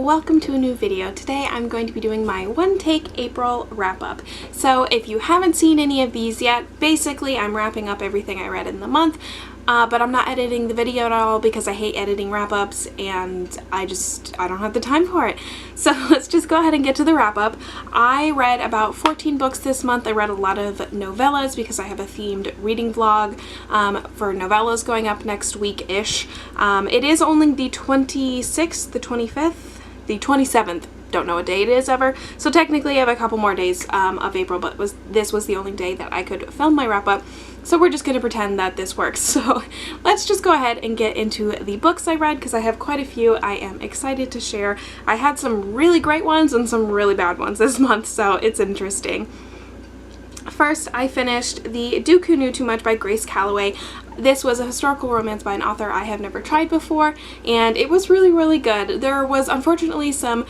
welcome to a new video. Today I'm going to be doing my one take April wrap up. So if you haven't seen any of these yet, basically I'm wrapping up everything I read in the month, but I'm not editing the video at all because I hate editing wrap ups and I don't have the time for it. So let's just go ahead and get to the wrap up. I read about 14 books this month. I read a lot of novellas because I have a themed reading vlog for novellas going up next week-ish. It is only the 26th, the 25th, the 27th. Don't know what day it is ever. So technically I have a couple more days of April, but this was the only day that I could film my wrap up. So we're just going to pretend that this works. So let's just go ahead and get into the books I read because I have quite a few I am excited to share. I had some really great ones and some really bad ones this month, so it's interesting. First, I finished the Duke Who Knew Too Much by Grace Calloway. This was a historical romance by an author I have never tried before, and it was really, really good. There was unfortunately some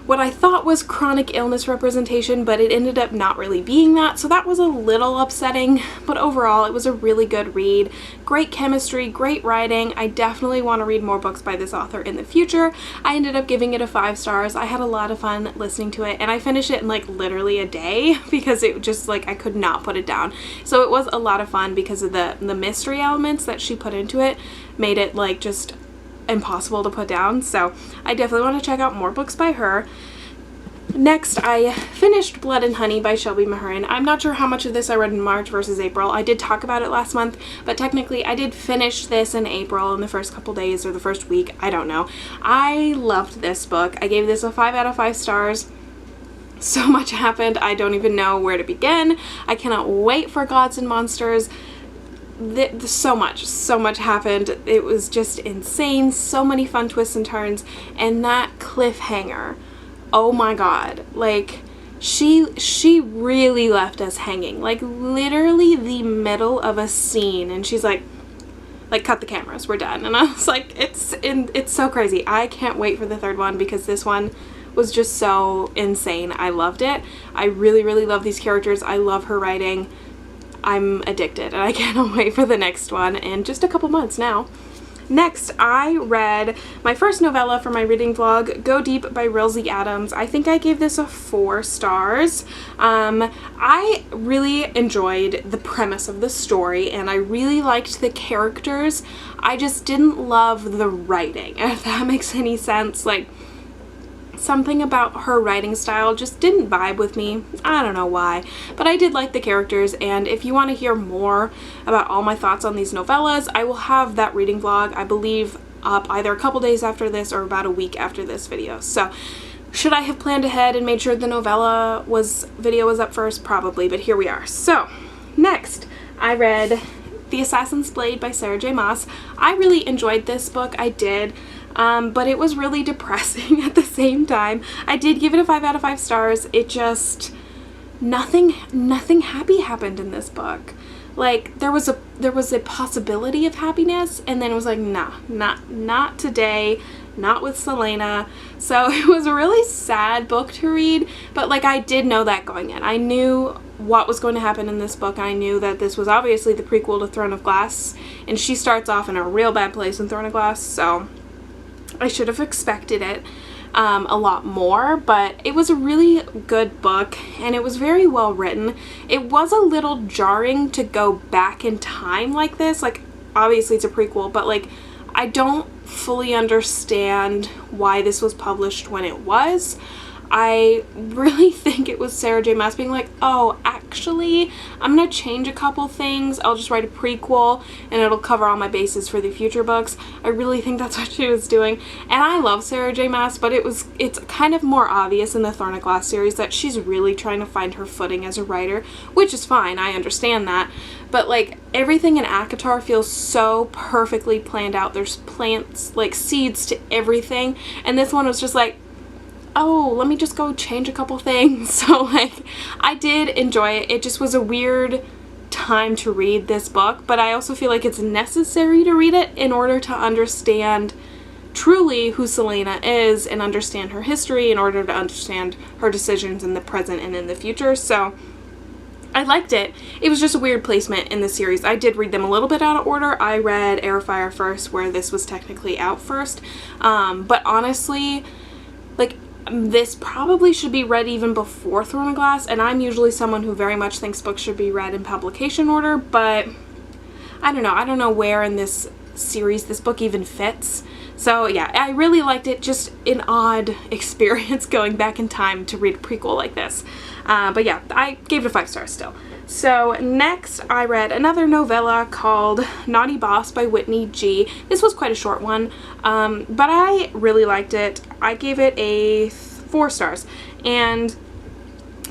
what I thought was chronic illness representation, but it ended up not really being that, so that was a little upsetting, but overall it was a really good read. Great chemistry, great writing. I definitely want to read more books by this author in the future. I ended up giving it a 5 stars. I had a lot of fun listening to it, and I finished it in like literally a day because it just like I could not put it down. So it was a lot of fun because of the mystery elements that she put into it, made it like just impossible to put down. So I definitely want to check out more books by her. Next, I finished Blood and Honey by Shelby Mahurin. I'm not sure how much of this I read in March versus April. I did talk about it last month, but technically I did finish this in April in the first couple days or the first week. I don't know. I loved this book. I gave this a 5 out of 5 stars. So much happened. I don't even know where to begin. I cannot wait for Gods and Monsters. So much happened. It was just insane. So many fun twists and turns, and that cliffhanger, oh my god, like she really left us hanging, like literally the middle of a scene, and she's like cut the cameras, we're done. And I was like, it's so crazy. I can't wait for the third one because this one was just so insane. I loved it. I really love these characters. I love her writing. I'm addicted and I cannot wait for the next one in just a couple months now. Next, I read my first novella for my reading vlog, Go Deep by Rilsey Adams. I think I gave this a 4 stars. I really enjoyed the premise of the story and I really liked the characters. I just didn't love the writing, if that makes any sense. Like, something about her writing style just didn't vibe with me. I don't know why, but I did like the characters, and if you want to hear more about all my thoughts on these novellas, I will have that reading vlog, I believe, up either a couple days after this or about a week after this video. So should I have planned ahead and made sure the novella video was up first? Probably, but here we are. So next, I read The Assassin's Blade by Sarah J. Maas. I really enjoyed this book. I did. But it was really depressing at the same time. I did give it a 5 out of 5 stars. It just, nothing happy happened in this book. Like, there was a possibility of happiness, and then it was like, nah, not today, not with Selena. So it was a really sad book to read, but like I did know that going in. I knew what was going to happen in this book. I knew that this was obviously the prequel to Throne of Glass, and she starts off in a real bad place in Throne of Glass, so I should have expected it a lot more, but it was a really good book and it was very well written. It was a little jarring to go back in time like this. Like, obviously it's a prequel, but like I don't fully understand why this was published when it was. I really think it was Sarah J. Maas being like, oh, actually, I'm gonna change a couple things. I'll just write a prequel and it'll cover all my bases for the future books. I really think that's what she was doing. And I love Sarah J. Maas, but it's kind of more obvious in the Throne of Glass series that she's really trying to find her footing as a writer, which is fine. I understand that. But like everything in ACOTAR feels so perfectly planned out. There's plants, like seeds to everything. And this one was just like, oh, let me just go change a couple things. So like I did enjoy it. It just was a weird time to read this book, but I also feel like it's necessary to read it in order to understand truly who Selena is and understand her history, in order to understand her decisions in the present and in the future. So I liked it. It was just a weird placement in the series. I did read them a little bit out of order. I read Air Fire first, where this was technically out first. But honestly, like, this probably should be read even before Throne of Glass, and I'm usually someone who very much thinks books should be read in publication order, but I don't know where in this series this book even fits. So yeah, I really liked it. Just an odd experience going back in time to read a prequel like this. But yeah, I gave it a 5 stars still. So next I read another novella called Naughty Boss by Whitney G. This was quite a short one, but I really liked it. I gave it a 4 stars, and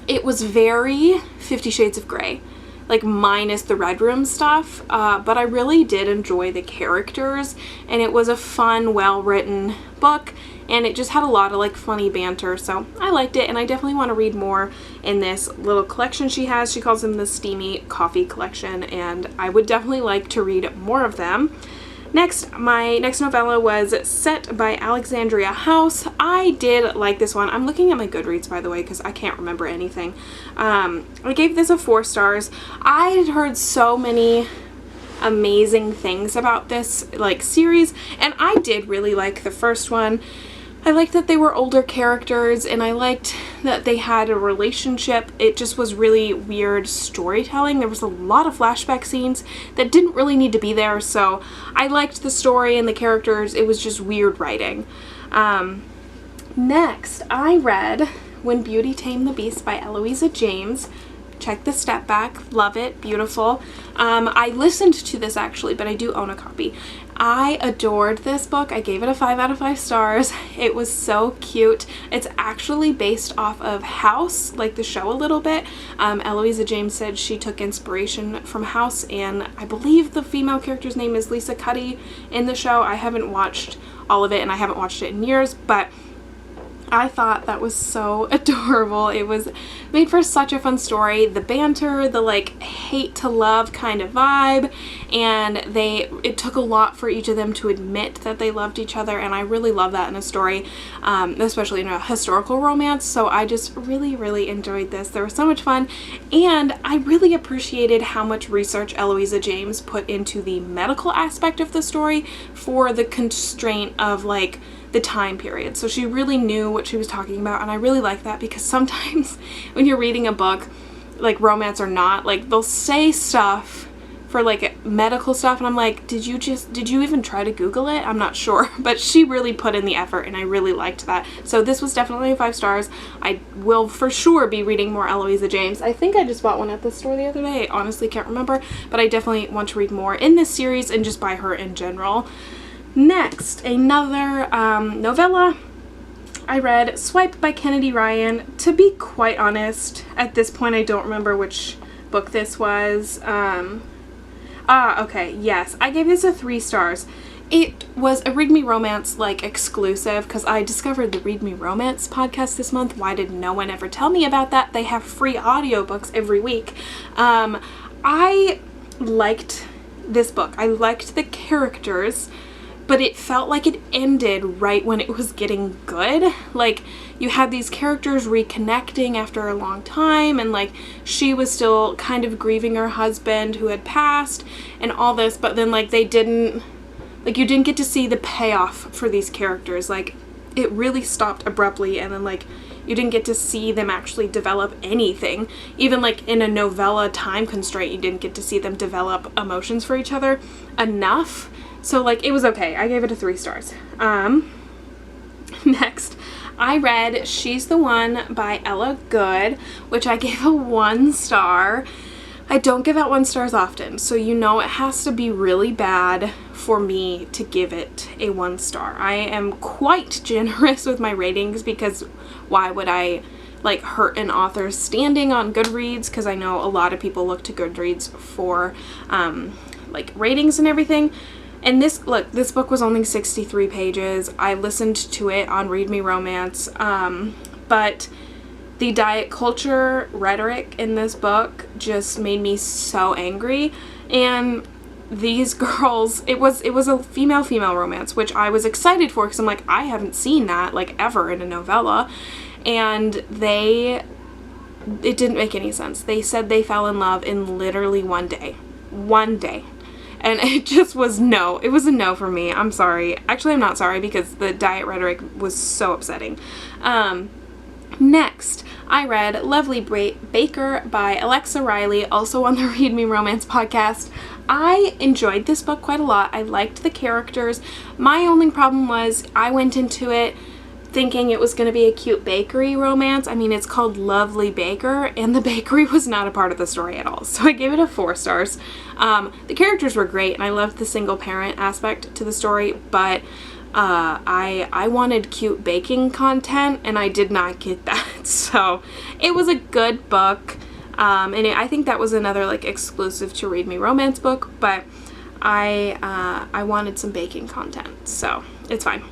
it was very 50 Shades of Grey, like minus the Red Room stuff, but I really did enjoy the characters, and it was a fun, well-written book, and it just had a lot of like funny banter, so I liked it, and I definitely want to read more in this little collection she has. She calls them the Steamy Coffee Collection, and I would definitely like to read more of them. Next, my next novella was Set by Alexandria House. I did like this one. I'm looking at my Goodreads, by the way, because I can't remember anything. I gave this a 4 stars. I had heard so many amazing things about this like series, and I did really like the first one. I liked that they were older characters, and I liked that they had a relationship. It just was really weird storytelling. There was a lot of flashback scenes that didn't really need to be there, so I liked the story and the characters. It was just weird writing. Next, I read When Beauty Tamed the Beast by Eloisa James. Check the step back. Love it. Beautiful. I listened to this actually, but I do own a copy. I adored this book. I gave it a 5 out of 5 stars. It was so cute. It's actually based off of House, like the show a little bit. Eloisa James said she took inspiration from House, and I believe the female character's name is Lisa Cuddy in the show. I haven't watched all of it, and I haven't watched it in years, but I thought that was so adorable. It was made for such a fun story. The banter, the like hate to love kind of vibe, and it took a lot for each of them to admit that they loved each other, and I really love that in a story, especially in a historical romance. So I just really enjoyed this. There was so much fun, and I really appreciated how much research Eloisa James put into the medical aspect of the story for the constraint of like the time period. So she really knew what she was talking about, and I really like that, because sometimes when you're reading a book, like romance or not, like they'll say stuff for like medical stuff, and I'm like, did you even try to Google it? I'm not sure, but she really put in the effort, and I really liked that. So this was definitely a 5 stars. I will for sure be reading more Eloisa James. I think I just bought one at the store the other day. I honestly can't remember, but I definitely want to read more in this series and just by her in general. Next, another novella. I read Swipe by Kennedy Ryan. To be quite honest, at this point I don't remember which book this was. Okay, yes. I gave this a 3 stars. It was a Read Me Romance like exclusive, because I discovered the Read Me Romance podcast this month. Why did no one ever tell me about that? They have free audiobooks every week. I liked this book. I liked the characters, but it felt like it ended right when it was getting good. Like, you had these characters reconnecting after a long time, and like she was still kind of grieving her husband who had passed and all this, but then like you didn't get to see the payoff for these characters. Like, it really stopped abruptly, and then like you didn't get to see them actually develop anything. Even like in a novella time constraint, you didn't get to see them develop emotions for each other enough. So like, it was okay. I gave it a 3 stars. Next, I read She's the One by Ella Good, which I gave a 1 star. I don't give out 1 stars often, so you know it has to be really bad for me to give it a 1 star. I am quite generous with my ratings, because why would I like hurt an author's standing on Goodreads? Because I know a lot of people look to Goodreads for like ratings and everything. And this book was only 63 pages. I listened to it on Read Me Romance, but the diet culture rhetoric in this book just made me so angry. And these girls, it was a female romance, which I was excited for, because I'm like, I haven't seen that like ever in a novella. And it didn't make any sense. They said they fell in love in literally one day. and it just was no. It was a no for me. I'm sorry. Actually, I'm not sorry because the diet rhetoric was so upsetting. Next, I read Lovely Baker by Alexa Riley, also on the Read Me Romance podcast. I enjoyed this book quite a lot. I liked the characters. My only problem was I went into it thinking it was going to be a cute bakery romance. I mean, it's called Lovely Baker, and the bakery was not a part of the story at all. So I gave it a 4 stars. The characters were great, and I loved the single parent aspect to the story, but I wanted cute baking content, and I did not get that. So it was a good book, and I think that was another like exclusive to Read Me Romance book, but I wanted some baking content, so it's fine.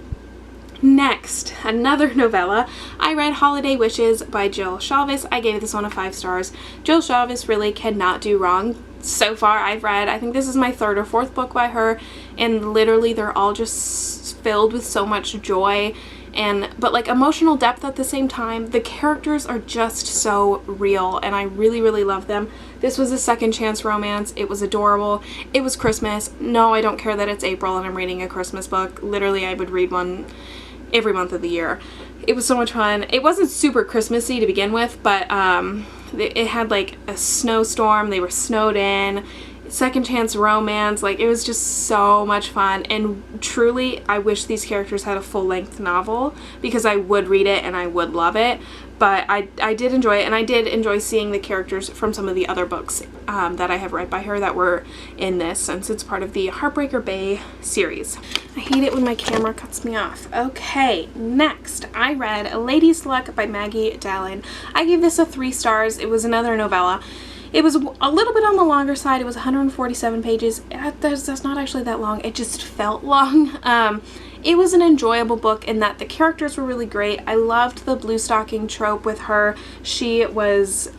Next, another novella. I read Holiday Wishes by Jill Shalvis. I gave this one a 5 stars. Jill Shalvis really cannot do wrong. So far I've read, I think this is my 3rd or 4th book by her, and literally they're all just filled with so much joy but like emotional depth at the same time. The characters are just so real, and I really, really love them. This was a second chance romance. It was adorable. It was Christmas. No, I don't care that it's April and I'm reading a Christmas book. Literally, I would read one every month of the year. It was so much fun. It wasn't super Christmassy to begin with, but it had like a snowstorm. They were snowed in. Second chance romance. Like, it was just so much fun, and truly I wish these characters had a full-length novel because I would read it and I would love it. But I did enjoy it, and I did enjoy seeing the characters from some of the other books that I have read by her that were in this, since it's part of the Heartbreaker Bay series. I hate it when my camera cuts me off. Okay, next I read Lady's Luck by Maggie Dallin. I gave this a 3 stars. It was another novella. It was a little bit on the longer side. It was 147 pages. That's not actually that long. It just felt long. It was an enjoyable book in that the characters were really great. I loved the blue stocking trope with her. She was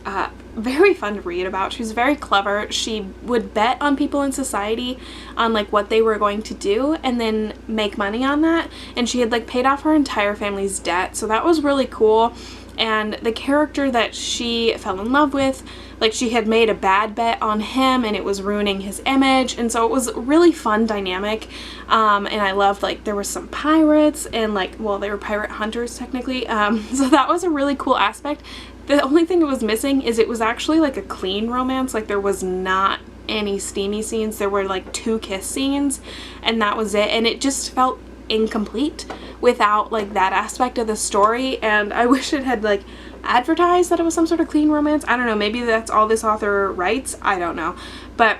very fun to read about. She was very clever. She would bet on people in society on like what they were going to do and then make money on that. And she had like paid off her entire family's debt. So that was really cool. And the character that she fell in love with, like, she had made a bad bet on him and it was ruining his image, and so it was a really fun dynamic. And I loved, like, there were some pirates and, like, well, they were pirate hunters technically, so that was a really cool aspect. The only thing it was missing is it was actually like a clean romance. Like, there was not any steamy scenes. There were like 2 kiss scenes and that was it, and it just felt incomplete without like that aspect of the story. And I wish it had like advertised that it was some sort of clean romance. I don't know, maybe that's all this author writes, I don't know, but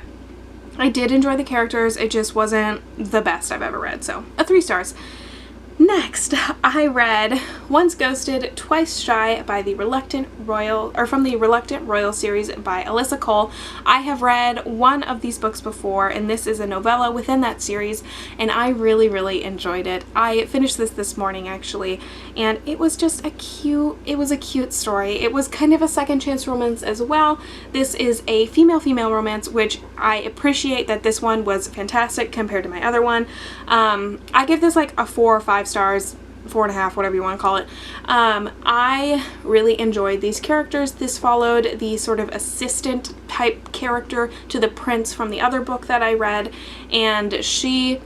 I did enjoy the characters. It just wasn't the best I've ever read, so a 3 stars. Next, I read Once Ghosted, Twice Shy by the from the Reluctant Royal series by Alyssa Cole. I have read one of these books before, and this is a novella within that series, and I really, really enjoyed it. I finished this morning actually, and it was just a cute story. It was kind of a second chance romance as well. This is a female-female romance, which I appreciate that this one was fantastic compared to my other one. I give this like a 4 or 5 stars, 4.5, whatever you want to call it. I really enjoyed these characters. This followed the sort of assistant type character to the prince from the other book that I read, and she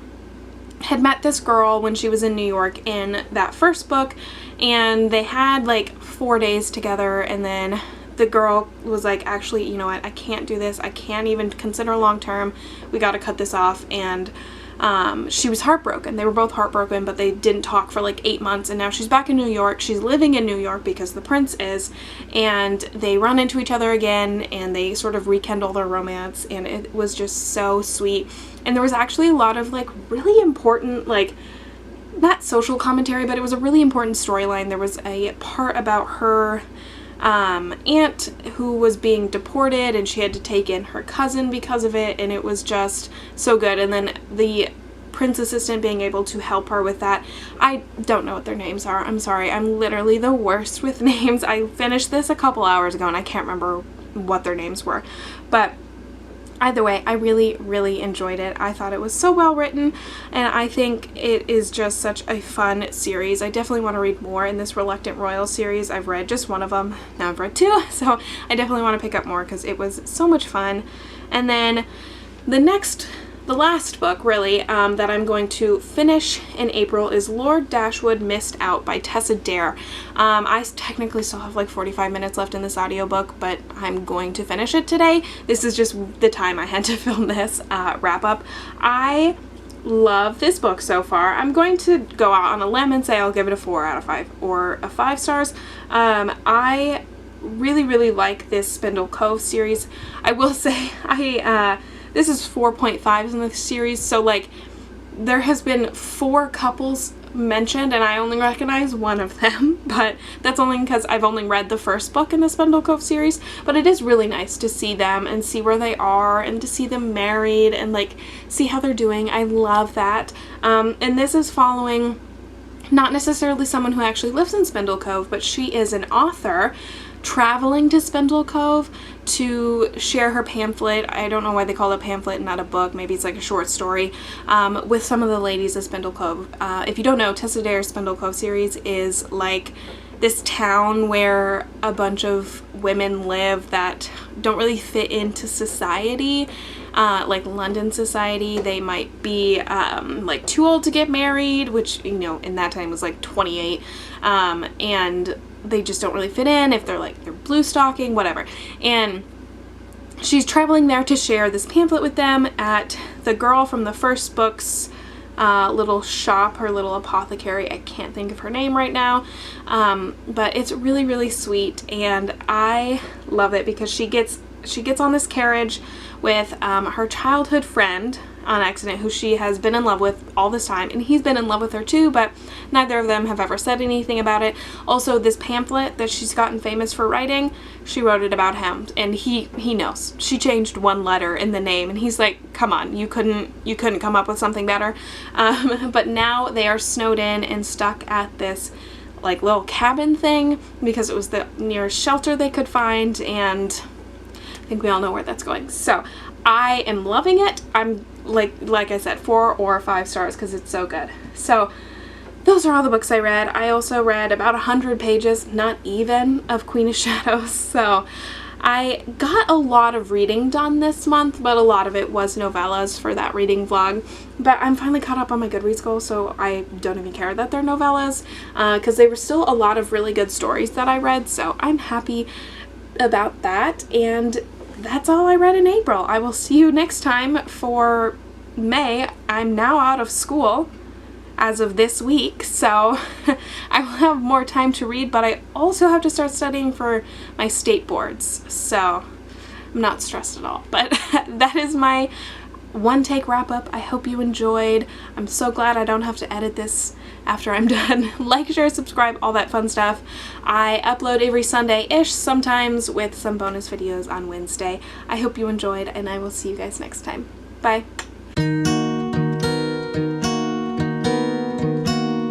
had met this girl when she was in New York in that first book, and they had like 4 days together, and then the girl was like, actually, you know what, I can't do this. I can't even consider long term. We got to cut this off. And she was heartbroken. They were both heartbroken, but they didn't talk for like 8 months, and now she's back in New York. She's living in New York because the prince is, and they run into each other again, and they sort of rekindle their romance, and it was just so sweet. And there was actually a lot of like really important, like, not social commentary, but it was a really important storyline. There was a part about her aunt who was being deported, and she had to take in her cousin because of it, and it was just so good. And then the prince assistant being able to help her with that. I don't know what their names are. I'm sorry. I'm literally the worst with names. I finished this a couple hours ago and I can't remember what their names were. But either way, I really, really enjoyed it. I thought it was so well written, and I think it is just such a fun series. I definitely want to read more in this Reluctant Royal series. I've read just one of them. Now I've read 2, so I definitely want to pick up more because it was so much fun. And then the next the last book, really, that I'm going to finish in April is Lord Dashwood Missed Out by Tessa Dare. I technically still have like 45 minutes left in this audiobook, but I'm going to finish it today. This is just the time I had to film this wrap up. I love this book so far. I'm going to go out on a limb and say I'll give it a 4 out of 5 or a 5 stars. I really like this Spindle Cove series. I will say this is 4.5s in the series, so like there has been 4 couples mentioned and I only recognize one of them, but that's only because I've only read the first book in the Spindle Cove series. But it is really nice to see them and see where they are and to see them married and like see how they're doing. I love that. And this is following not necessarily someone who actually lives in Spindle Cove, but she is an author traveling to Spindle Cove to share her pamphlet. I don't know why they call it a pamphlet and not a book. Maybe it's like a short story with some of the ladies of Spindle Cove. If you don't know, Tessa Dare's Spindle Cove series is like this town where a bunch of women live that don't really fit into society, like London society. They might be like too old to get married, which, you know, in that time was like 28, and they just don't really fit in if they're blue stocking, whatever. And she's traveling there to share this pamphlet with them at the girl from the first book's little shop, her little apothecary. I can't think of her name right now, but it's really sweet, and I love it because she gets on this carriage with her childhood friend on accident, who she has been in love with all this time, and he's been in love with her too, but neither of them have ever said anything about it. Also, this pamphlet that she's gotten famous for writing, she wrote it about him, and he knows. She changed one letter in the name, and he's like, come on, you couldn't come up with something better. But now they are snowed in and stuck at this like little cabin thing because it was the nearest shelter they could find, and I think we all know where that's going. So I am loving it. I'm like I said, 4 or 5 stars because it's so good. So those are all the books I read. I also read about 100 pages, not even, of Queen of Shadows. So I got a lot of reading done this month, but a lot of it was novellas for that reading vlog. But I'm finally caught up on my Goodreads goal, so I don't even care that they're novellas because they were still a lot of really good stories that I read. So I'm happy about that, and that's all I read in April. I will see you next time for May. I'm now out of school as of this week, so I will have more time to read, but I also have to start studying for my state boards, so I'm not stressed at all. But that is my one take wrap up. I hope you enjoyed. I'm so glad I don't have to edit this after I'm done. Like, share, subscribe, all that fun stuff. I upload every Sunday-ish, sometimes with some bonus videos on Wednesday. I hope you enjoyed, and I will see you guys next time. Bye.